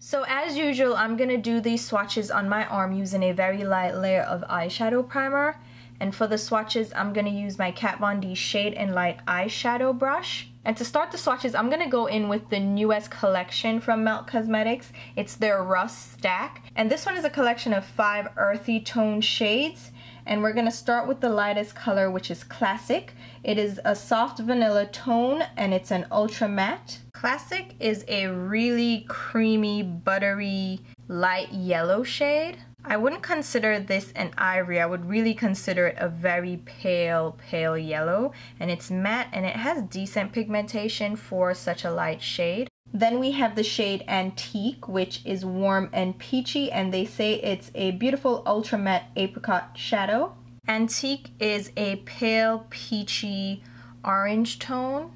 So as usual, I'm going to do these swatches on my arm using a very light layer of eyeshadow primer. And for the swatches, I'm going to use my Kat Von D Shade and Light eyeshadow brush. And to start the swatches, I'm going to go in with the newest collection from Melt Cosmetics. It's their Rust Stack. And this one is a collection of 5 earthy tone shades. And we're going to start with the lightest color, which is Classic. It is a soft vanilla tone and it's an ultra matte. Classic is a really creamy, buttery, light yellow shade. I wouldn't consider this an ivory. I would really consider it a very pale yellow. And it's matte and it has decent pigmentation for such a light shade. Then we have the shade Antique, which is warm and peachy, and they say it's a beautiful ultra matte apricot shadow. Antique is a pale peachy orange tone.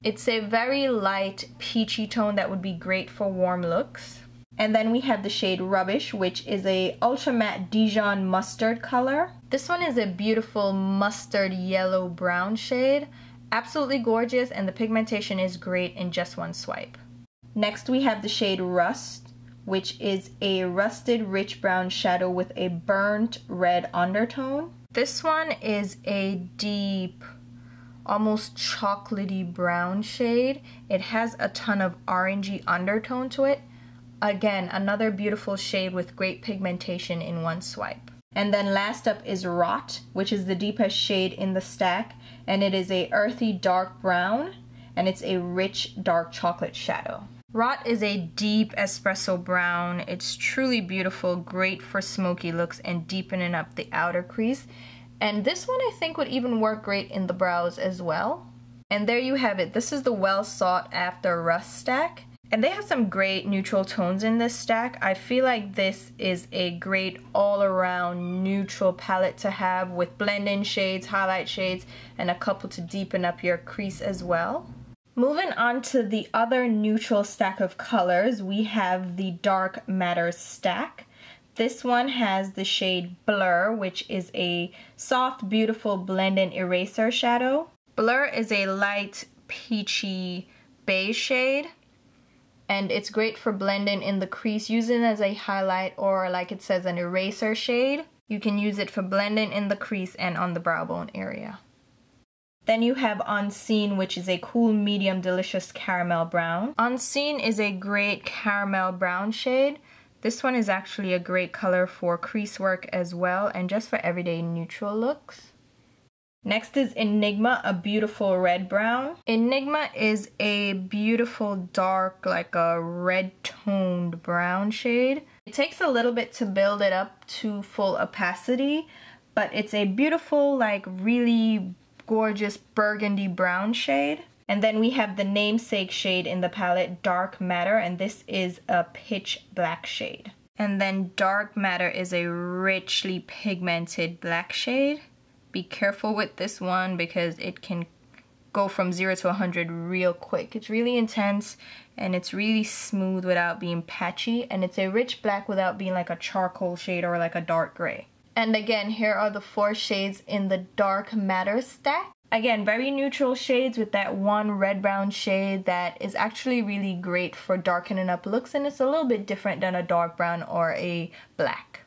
It's a very light peachy tone that would be great for warm looks. And then we have the shade Rubbish, which is a ultra matte dijon-mustard color. This one is a beautiful mustard yellow brown shade. Absolutely gorgeous, and the pigmentation is great in just one swipe. Next we have the shade Rust, which is a rusted rich brown shadow with a burnt red undertone. This one is a deep, almost chocolatey brown shade. It has a ton of orangey undertone to it. Again, another beautiful shade with great pigmentation in one swipe. And then last up is ROTT, which is the deepest shade in the stack, and it is a earthy dark brown, and it's a rich dark chocolate shadow. ROTT is a deep espresso brown. It's truly beautiful, great for smoky looks and deepening up the outer crease. And this one I think would even work great in the brows as well. And there you have it. This is the well sought after Rust Stack. And they have some great neutral tones in this stack. I feel like this is a great all-around neutral palette to have with blend-in shades, highlight shades, and a couple to deepen up your crease as well. Moving on to the other neutral stack of colors, we have the Dark Matter Stack. This one has the shade Blur, which is a soft, beautiful blend-in eraser shadow. Blur is a light, peachy beige shade. And it's great for blending in the crease, using it as a highlight or, like it says, an eraser shade. You can use it for blending in the crease and on the brow bone area. Then you have Unseen, which is a cool medium delicious caramel brown. Unseen is a great caramel brown shade. This one is actually a great color for crease work as well and just for everyday neutral looks. Next is Enigma, a beautiful red brown. Enigma is a beautiful dark, like a red toned brown shade. It takes a little bit to build it up to full opacity, but it's a beautiful, like really gorgeous burgundy brown shade. And then we have the namesake shade in the palette, Dark Matter, and this is a pitch black shade. And then Dark Matter is a richly pigmented black shade. Be careful with this one because it can go from 0 to 100 real quick. It's really intense and it's really smooth without being patchy, and it's a rich black without being like a charcoal shade or like a dark gray. And again, here are the 4 shades in the Dark Matter stack. Again, very neutral shades with that one red brown shade that is actually really great for darkening up looks, and it's a little bit different than a dark brown or a black.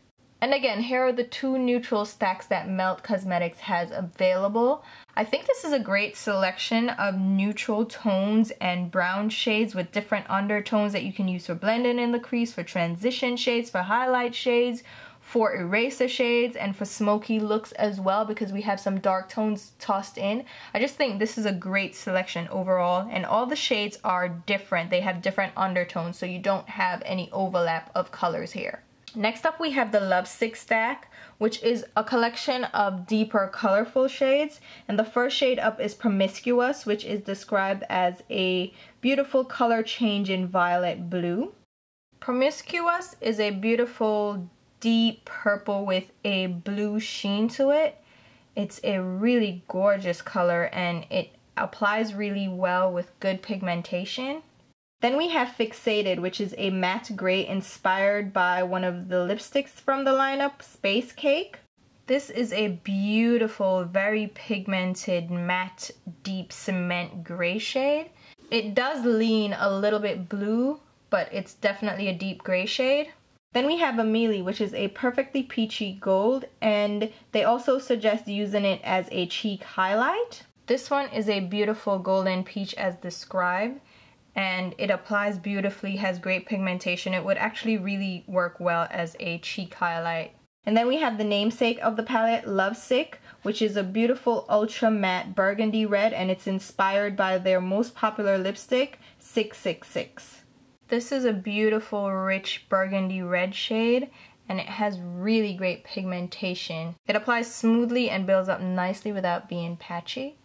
And again, here are the 2 neutral stacks that Melt Cosmetics has available. I think this is a great selection of neutral tones and brown shades with different undertones that you can use for blending in the crease, for transition shades, for highlight shades, for eraser shades, and for smoky looks as well, because we have some dark tones tossed in. I just think this is a great selection overall, and all the shades are different. They have different undertones, so you don't have any overlap of colors here. Next up we have the Lovesick stack, which is a collection of deeper colorful shades, and the first shade up is Promiscuous, which is described as a beautiful color change in violet blue. Promiscuous is a beautiful deep purple with a blue sheen to it. It's a really gorgeous color and it applies really well with good pigmentation. Then we have Fixated, which is a matte gray inspired by one of the lipsticks from the lineup, Space Cake. This is a beautiful, very pigmented, matte, deep cement gray shade. It does lean a little bit blue, but it's definitely a deep gray shade. Then we have Amelie, which is a perfectly peachy gold, and they also suggest using it as a cheek highlight. This one is a beautiful golden peach as described, and it applies beautifully, has great pigmentation. It would actually really work well as a cheek highlight. And then we have the namesake of the palette, Lovesick, which is a beautiful ultra matte burgundy red, and it's inspired by their most popular lipstick, 666. This is a beautiful rich burgundy red shade, and it has really great pigmentation. It applies smoothly and builds up nicely without being patchy.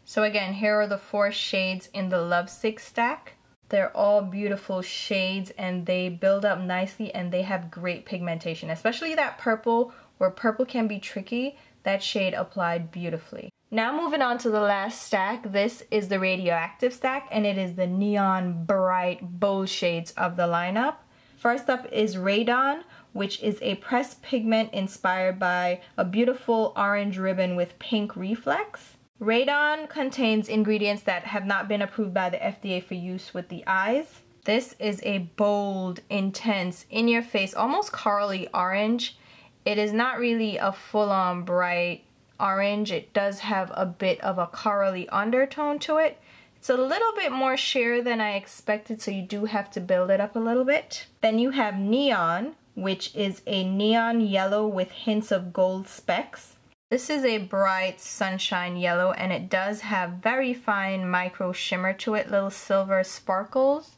So again, here are the 4 shades in the Lovesick stack. They're all beautiful shades and they build up nicely and they have great pigmentation, especially that purple, where purple can be tricky. That shade applied beautifully. Now moving on to the last stack, this is the Radioactive stack, and it is the neon bright bold shades of the lineup. First up is Radon, which is a pressed pigment inspired by a beautiful orange ribbon with pink reflex. Radon contains ingredients that have not been approved by the FDA for use with the eyes. This is a bold, intense, in-your-face, almost corally orange. It is not really a full-on bright orange. It does have a bit of a corally undertone to it. It's a little bit more sheer than I expected, so you do have to build it up a little bit. Then you have Neon, which is a neon yellow with hints of gold specks. This is a bright sunshine yellow, and it does have very fine micro shimmer to it, little silver sparkles.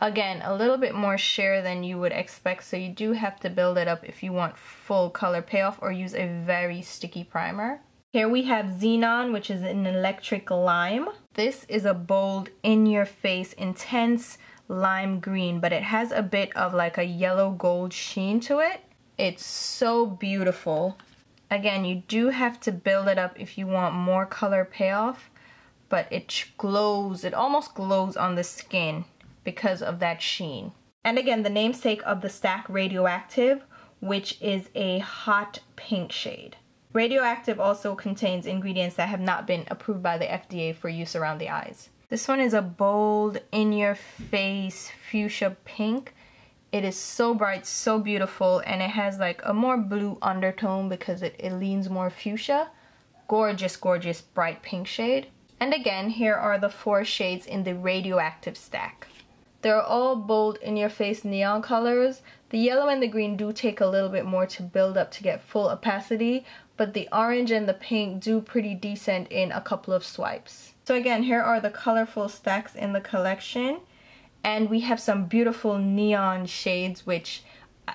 Again, a little bit more sheer than you would expect, so you do have to build it up if you want full color payoff or use a very sticky primer. Here we have Xenon, which is an electric lime. This is a bold, in-your-face, intense lime green, but it has a bit of like a yellow gold sheen to it. It's so beautiful. Again, you do have to build it up if you want more color payoff, but it glows, it almost glows on the skin because of that sheen. And again, the namesake of the stack, Radioactive, which is a hot pink shade. Radioactive also contains ingredients that have not been approved by the FDA for use around the eyes. This one is a bold, in-your-face fuchsia pink. It is so bright, so beautiful, and it has like a more blue undertone because it leans more fuchsia. Gorgeous, gorgeous, bright pink shade. And again, here are the 4 shades in the Radioactive stack. They're all bold, in-your-face neon colors. The yellow and the green do take a little bit more to build up to get full opacity, but the orange and the pink do pretty decent in a couple of swipes. So again, here are the colorful stacks in the collection. And we have some beautiful neon shades, which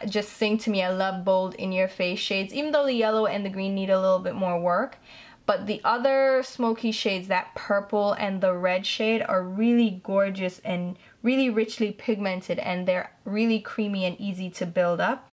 just sing to me. I love bold, in-your-face shades, even though the yellow and the green need a little bit more work. But the other smoky shades, that purple and the red shade, are really gorgeous and really richly pigmented, and they're really creamy and easy to build up.